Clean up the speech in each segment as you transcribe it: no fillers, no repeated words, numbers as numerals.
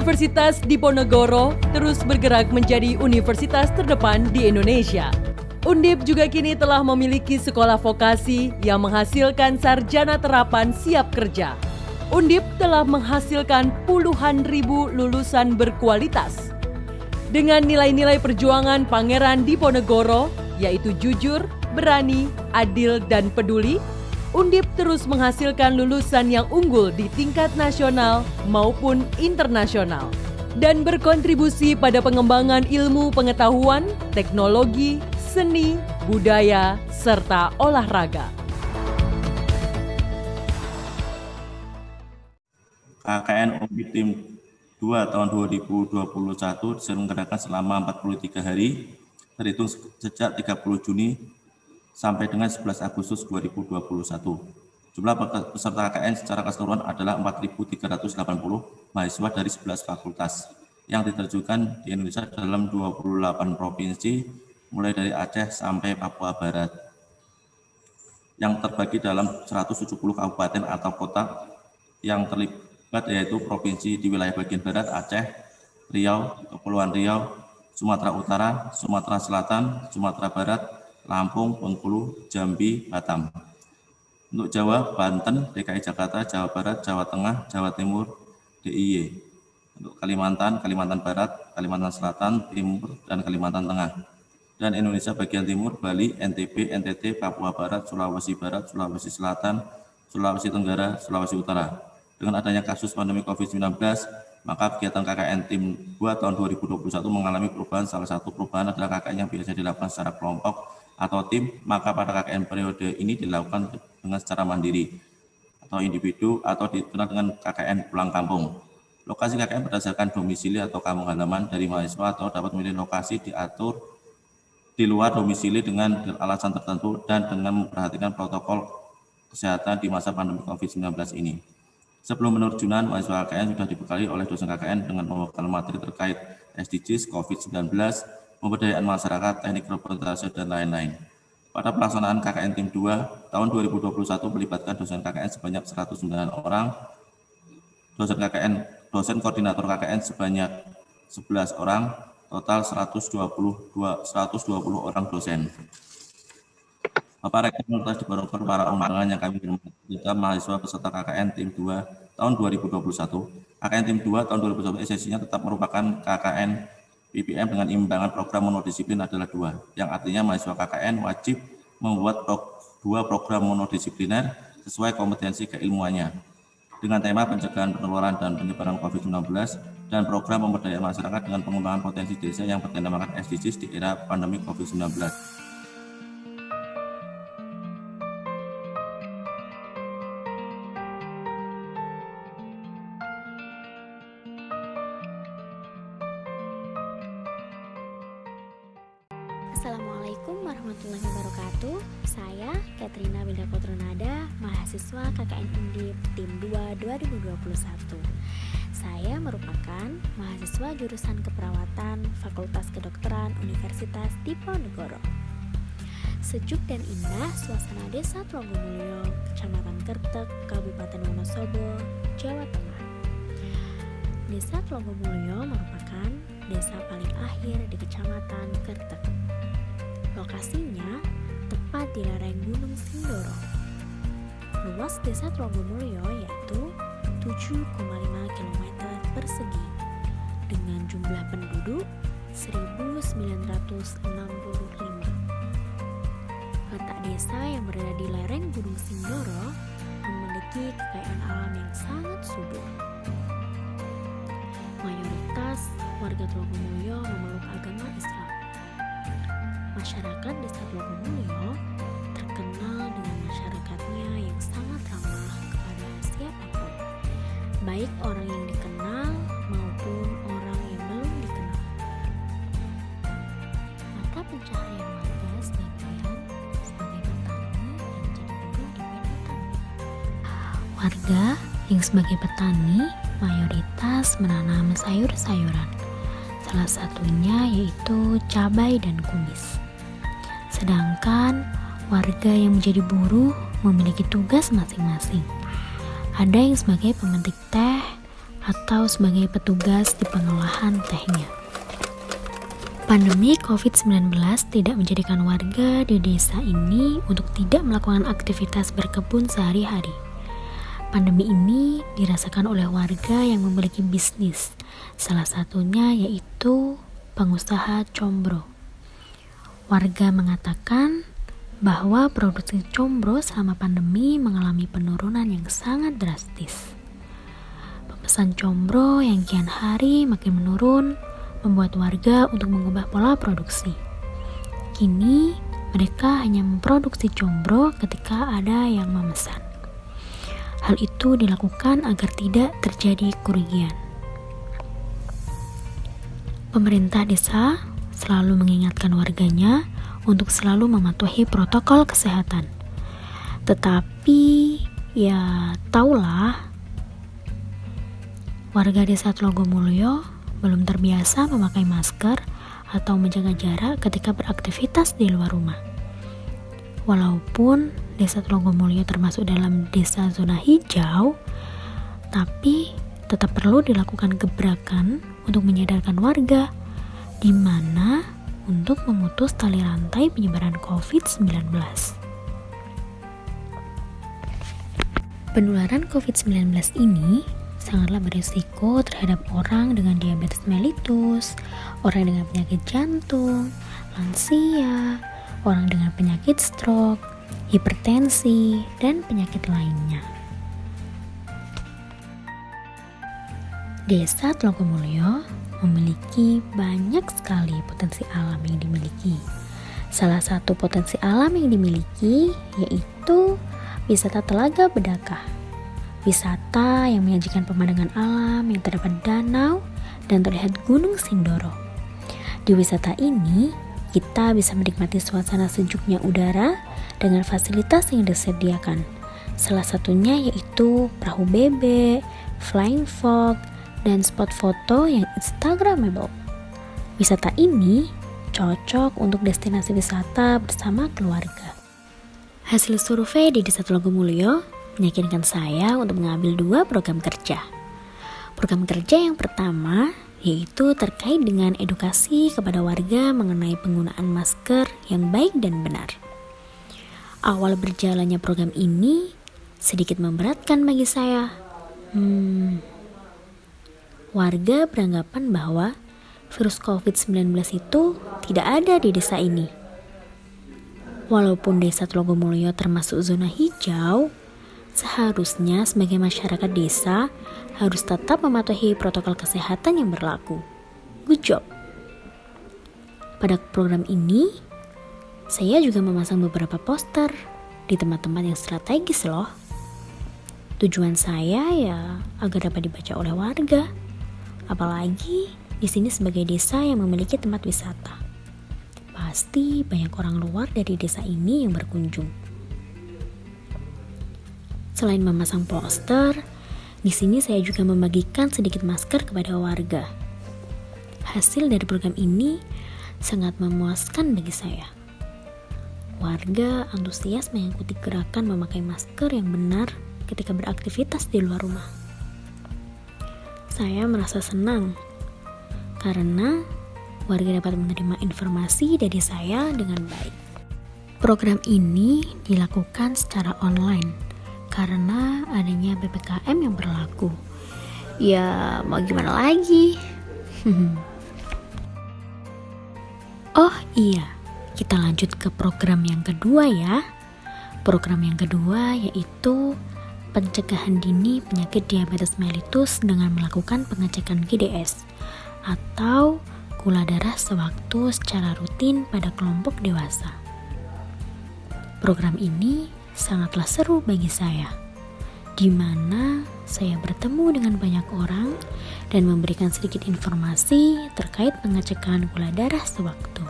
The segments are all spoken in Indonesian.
Universitas Diponegoro terus bergerak menjadi universitas terdepan di Indonesia. Undip juga kini telah memiliki sekolah vokasi yang menghasilkan sarjana terapan siap kerja. Undip telah menghasilkan puluhan ribu lulusan berkualitas. Dengan nilai-nilai perjuangan Pangeran Diponegoro, yaitu jujur, berani, adil, dan peduli, Undip terus menghasilkan lulusan yang unggul di tingkat nasional maupun internasional dan berkontribusi pada pengembangan ilmu pengetahuan, teknologi, seni, budaya, serta olahraga. KKN Undip Tim 2 tahun 2021 diselenggarakan selama 43 hari, terhitung sejak 30 Juni sampai dengan 11 Agustus 2021. Jumlah peserta KKN secara keseluruhan adalah 4.380 mahasiswa dari 11 fakultas yang diterjunkan di Indonesia dalam 28 provinsi, mulai dari Aceh sampai Papua Barat, yang terbagi dalam 170 kabupaten atau kota yang terlibat, yaitu provinsi di wilayah bagian barat Aceh, Riau, Kepulauan Riau, Sumatera Utara, Sumatera Selatan, Sumatera Barat, Lampung, Bengkulu, Jambi, Batam. Untuk Jawa, Banten, DKI Jakarta, Jawa Barat, Jawa Tengah, Jawa Timur, DIY. Untuk Kalimantan, Kalimantan Barat, Kalimantan Selatan, Timur, dan Kalimantan Tengah. Dan Indonesia bagian timur, Bali, NTB, NTT, Papua Barat, Sulawesi Barat, Sulawesi Selatan, Sulawesi Tenggara, Sulawesi Utara. Dengan adanya kasus pandemi COVID-19, maka kegiatan KKN Tim 2 tahun 2021 mengalami perubahan. Salah satu perubahan adalah KKN yang biasa dilakukan secara kelompok atau tim, maka pada KKN periode ini dilakukan dengan secara mandiri atau individu atau dikenal dengan KKN pulang kampung. Lokasi KKN berdasarkan domisili atau kampung halaman dari mahasiswa atau dapat memilih lokasi diatur di luar domisili dengan alasan tertentu dan dengan memperhatikan protokol kesehatan di masa pandemi COVID-19 ini. Sebelum penerjunan, mahasiswa KKN sudah dibekali oleh dosen KKN dengan pembekalan materi terkait SDGs, COVID-19, pemberdayaan masyarakat, teknik representasi, dan lain-lain. Pada pelaksanaan KKN Tim 2 tahun 2021 melibatkan dosen KKN sebanyak 109 orang, dosen koordinator KKN sebanyak 11 orang, total 120 orang dosen. Bapak Rektor Universitas Diponegoro, para undangan yang kami hormati, juga mahasiswa peserta KKN Tim 2 tahun 2021. KKN Tim 2 tahun 2021 esensinya tetap merupakan KKN PPM dengan imbangan program monodisiplin adalah 2, yang artinya mahasiswa KKN wajib membuat 2 program monodisipliner sesuai kompetensi keilmuannya dengan tema pencegahan penularan dan penyebaran COVID-19 dan program pemberdayaan masyarakat dengan pengembangan potensi desa yang bertemakan SDGs di era pandemi COVID-19. Assalamualaikum warahmatullahi wabarakatuh. Saya Katrina Winda Potronada, mahasiswa KKN Undip Tim 2 2021. Saya merupakan mahasiswa jurusan keperawatan Fakultas Kedokteran Universitas Diponegoro. Sejuk dan indah suasana Desa Tlogomulyo, Kecamatan Kertek, Kabupaten Wonosobo, Jawa Tengah. Desa Tlogomulyo merupakan desa paling akhir di Kecamatan Kertek. Lokasinya tepat di lereng Gunung Sindoro. Luas Desa Tlogomulyo yaitu 7,5 km persegi dengan jumlah penduduk 1.965. Letak desa yang berada di lereng Gunung Sindoro memiliki kekayaan alam yang sangat subur. Mayoritas warga Tlogomulyo memeluk agama Islam. Masyarakat Desa Tlogomulyo terkenal dengan masyarakatnya yang sangat ramah kepada siapapun, baik orang yang dikenal maupun orang yang belum dikenal. Mata pencaharian warga sebagai petani dan menjadi buruh di Medan. Warga yang sebagai petani mayoritas menanam sayur-sayuran, salah satunya yaitu cabai dan kumis. Sedangkan warga yang menjadi buruh memiliki tugas masing-masing. Ada yang sebagai pemetik teh, atau sebagai petugas di pengolahan tehnya. Pandemi COVID-19 tidak menjadikan warga di desa ini untuk tidak melakukan aktivitas berkebun sehari-hari. Pandemi ini dirasakan oleh warga yang memiliki bisnis, salah satunya yaitu pengusaha combro. Warga mengatakan bahwa produksi combro selama pandemi mengalami penurunan yang sangat drastis. Pemesan combro yang kian hari makin menurun membuat warga untuk mengubah pola produksi. Kini, mereka hanya memproduksi combro ketika ada yang memesan. Hal itu dilakukan agar tidak terjadi kerugian. Pemerintah desa selalu mengingatkan warganya untuk selalu mematuhi protokol kesehatan. Tetapi, ya taulah, warga desa Tlogomulyo belum terbiasa memakai masker atau menjaga jarak ketika beraktivitas di luar rumah. Walaupun desa Tlogomulyo termasuk dalam desa zona hijau, tapi tetap perlu dilakukan gebrakan untuk menyadarkan warga di mana untuk memutus tali rantai penyebaran COVID-19. Penularan COVID-19 ini sangatlah berisiko terhadap orang dengan diabetes mellitus, orang dengan penyakit jantung, lansia, orang dengan penyakit stroke, hipertensi, dan penyakit lainnya. Desa Tlogomulyo memiliki banyak sekali potensi alam yang dimiliki. Salah satu potensi alam yang dimiliki yaitu wisata Telaga Bedakah. Wisata yang menyajikan pemandangan alam yang terdapat danau dan terlihat Gunung Sindoro. Di wisata ini, kita bisa menikmati suasana sejuknya udara dengan fasilitas yang disediakan. Salah satunya yaitu perahu bebek, flying fox, dan spot foto yang instagramable. Wisata ini cocok untuk destinasi wisata bersama keluarga. Hasil survei di Desa Tlogomulyo meyakinkan saya untuk mengambil 2 program kerja. Program kerja yang pertama yaitu terkait dengan edukasi kepada warga mengenai penggunaan masker yang baik dan benar. Awal berjalannya program ini sedikit memberatkan bagi saya. Warga beranggapan bahwa virus COVID-19 itu tidak ada di desa ini. Walaupun desa Tlogomulyo termasuk zona hijau, seharusnya sebagai masyarakat desa harus tetap mematuhi protokol kesehatan yang berlaku. Good job. Pada program ini, saya juga memasang beberapa poster di tempat-tempat yang strategis loh. Tujuan saya ya agar dapat dibaca oleh warga. Apalagi di sini sebagai desa yang memiliki tempat wisata. Pasti banyak orang luar dari desa ini yang berkunjung. Selain memasang poster, di sini saya juga membagikan sedikit masker kepada warga. Hasil dari program ini sangat memuaskan bagi saya. Warga antusias mengikuti gerakan memakai masker yang benar ketika beraktivitas di luar rumah. Saya merasa senang karena warga dapat menerima informasi dari saya dengan baik. Program ini dilakukan secara online karena adanya PPKM yang berlaku. Ya, mau gimana lagi? Oh iya, kita lanjut ke program yang kedua ya. Program yang kedua yaitu pencegahan dini penyakit diabetes mellitus dengan melakukan pengecekan GDS atau gula darah sewaktu secara rutin pada kelompok dewasa. Program ini sangatlah seru bagi saya, di mana saya bertemu dengan banyak orang dan memberikan sedikit informasi terkait pengecekan gula darah sewaktu.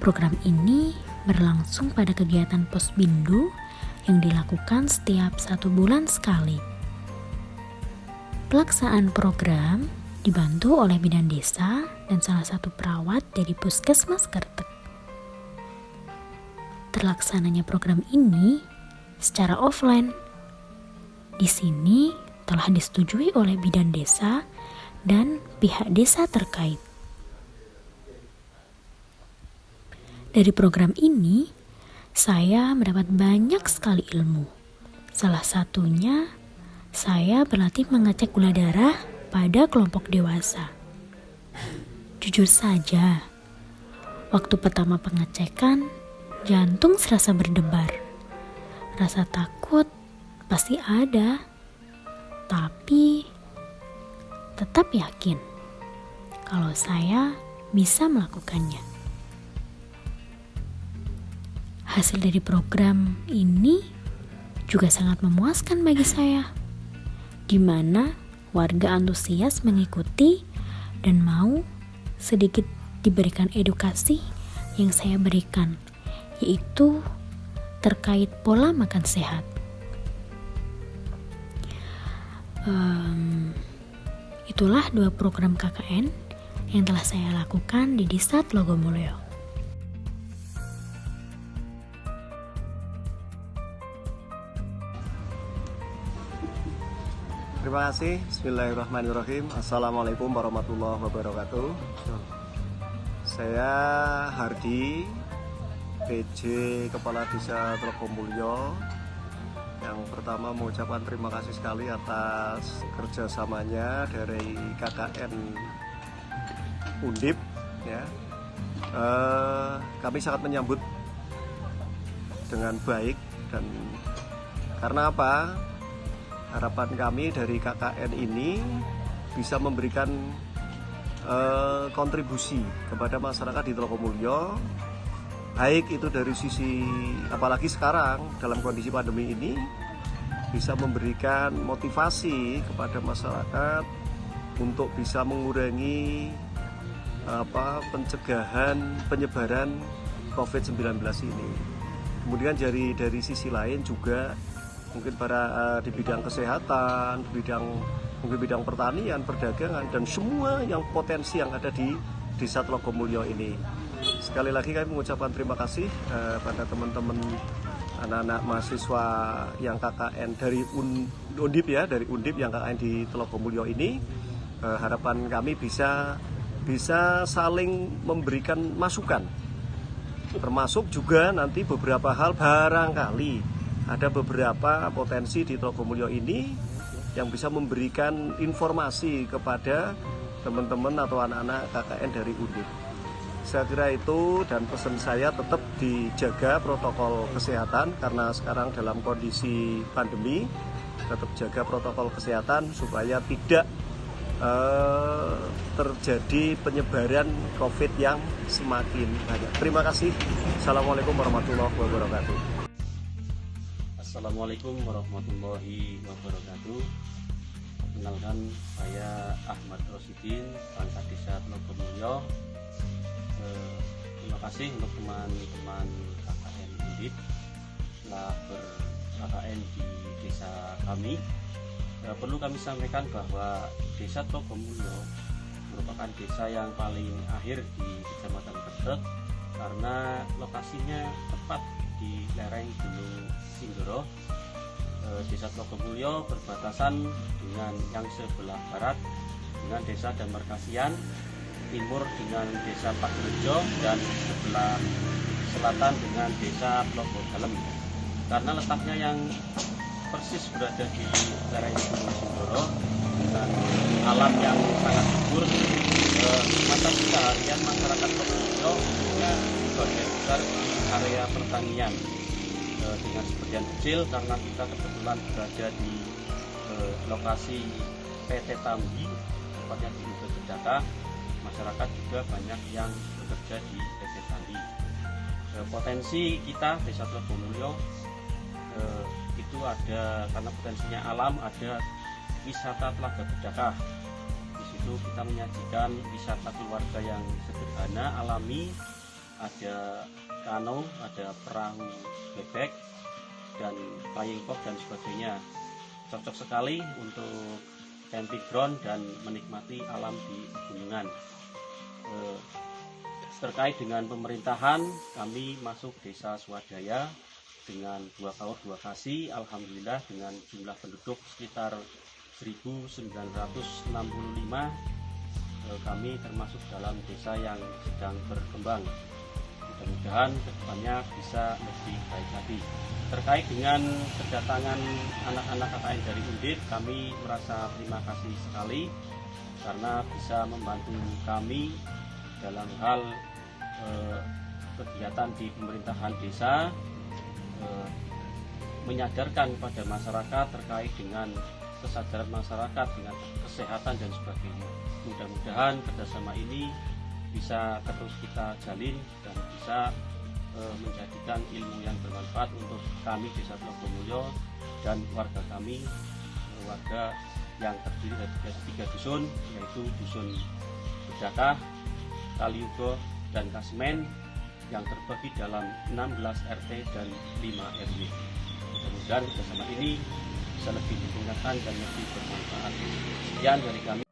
Program ini berlangsung pada kegiatan Posbindu yang dilakukan setiap 1 bulan sekali. Pelaksanaan program dibantu oleh bidan desa dan salah satu perawat dari Puskesmas Kertek. Terlaksananya program ini secara offline. Di sini telah disetujui oleh bidan desa dan pihak desa terkait. Dari program ini, saya mendapat banyak sekali ilmu. Salah satunya, saya berlatih mengecek gula darah pada kelompok dewasa. Jujur saja, waktu pertama pengecekan, jantung serasa berdebar. Rasa takut pasti ada, tapi tetap yakin kalau saya bisa melakukannya. Hasil dari program ini juga sangat memuaskan bagi saya, di mana warga antusias mengikuti dan mau sedikit diberikan edukasi yang saya berikan, yaitu terkait pola makan sehat. Itulah 2 program KKN yang telah saya lakukan di Desa Tlogomulyo. Terima kasih. Bismillahirrahmanirrahim. Assalamualaikum warahmatullahi wabarakatuh. Saya Hardi, PJ Kepala Desa Tlogomulyo. Yang pertama mengucapkan terima kasih sekali atas kerjasamanya dari KKN Undip. Ya, kami sangat menyambut dengan baik, dan karena apa? Harapan kami dari KKN ini bisa memberikan kontribusi kepada masyarakat di Tlogomulyo, baik itu dari sisi, apalagi sekarang dalam kondisi pandemi ini, bisa memberikan motivasi kepada masyarakat untuk bisa mengurangi penyebaran COVID-19 ini. Kemudian dari sisi lain juga mungkin para di bidang kesehatan, mungkin bidang pertanian, perdagangan, dan semua yang potensi yang ada di Desa Tlogomulyo ini. Sekali lagi kami mengucapkan terima kasih pada teman-teman anak-anak mahasiswa yang KKN dari Undip ya, dari Undip yang KKN di Tlogomulyo ini. Harapan kami bisa saling memberikan masukan, termasuk juga nanti beberapa hal barangkali ada beberapa potensi di Tlogomulyo ini yang bisa memberikan informasi kepada teman-teman atau anak-anak KKN dari Undip. Saya kira itu, dan pesan saya tetap dijaga protokol kesehatan karena sekarang dalam kondisi pandemi, tetap jaga protokol kesehatan supaya tidak terjadi penyebaran COVID yang semakin banyak. Terima kasih. Assalamualaikum warahmatullahi wabarakatuh. Assalamualaikum warahmatullahi wabarakatuh. Kenalkan, saya Ahmad Rosidin, Pangkat Desa Tlogomulyo. Terima kasih untuk teman-teman KKN Undip telah ber-KKN di desa kami. Perlu kami sampaikan bahwa Desa Tlogomulyo merupakan desa yang paling akhir di Kecamatan Kredeg karena lokasinya tepat di lereng Gunung Sindoro. Desa Tlogomulyo berbatasan dengan yang sebelah barat dengan Desa Damarkasian, timur dengan Desa Pakrejo, dan sebelah selatan dengan Desa Tlogodalem. Karena letaknya yang persis berada di lereng Gunung Sindoro dengan alam yang sangat subur, mata pencaharian masyarakat Tlogomulyo sebagian besar di area pertanian dengan sebagian kecil karena kita kebetulan berada di lokasi PT Tambi, tepatnya di Ujung Jedaka. Masyarakat juga banyak yang bekerja di PT Tambi. Potensi kita Desa Tlogomulyo itu ada, karena potensinya alam, ada wisata Telaga Bedakah. Di situ kita menyajikan wisata keluarga yang sederhana, alami, ada kano, ada perahu bebek, dan flying fox dan sebagainya. Cocok sekali untuk camping ground dan menikmati alam di pegunungan. Terkait dengan pemerintahan, kami masuk desa Swadaya dengan 2 KUR 2 Kasih, alhamdulillah dengan jumlah penduduk sekitar 1965 kami termasuk dalam desa yang sedang berkembang. Mudah-mudahan kedepannya bisa lebih baik lagi. Terkait dengan kedatangan anak-anak KKN dari Undip, kami merasa terima kasih sekali karena bisa membantu kami dalam hal kegiatan di pemerintahan desa, menyadarkan pada masyarakat terkait dengan kesadaran masyarakat dengan kesehatan dan sebagainya. Mudah-mudahan kerjasama ini bisa terus kita jalin dan bisa menjadikan ilmu yang bermanfaat untuk kami Desa Tlogomulyo dan warga kami, warga yang terdiri dari 3 dusun, yaitu Dusun Bedakah, Kaliugo, dan Kasmen yang terbagi dalam 16 RT dan 5 RW. Mudah-mudahan kerjasama ini bisa lebih ditingkatkan dan lebih bermanfaat. Sekian dari kami.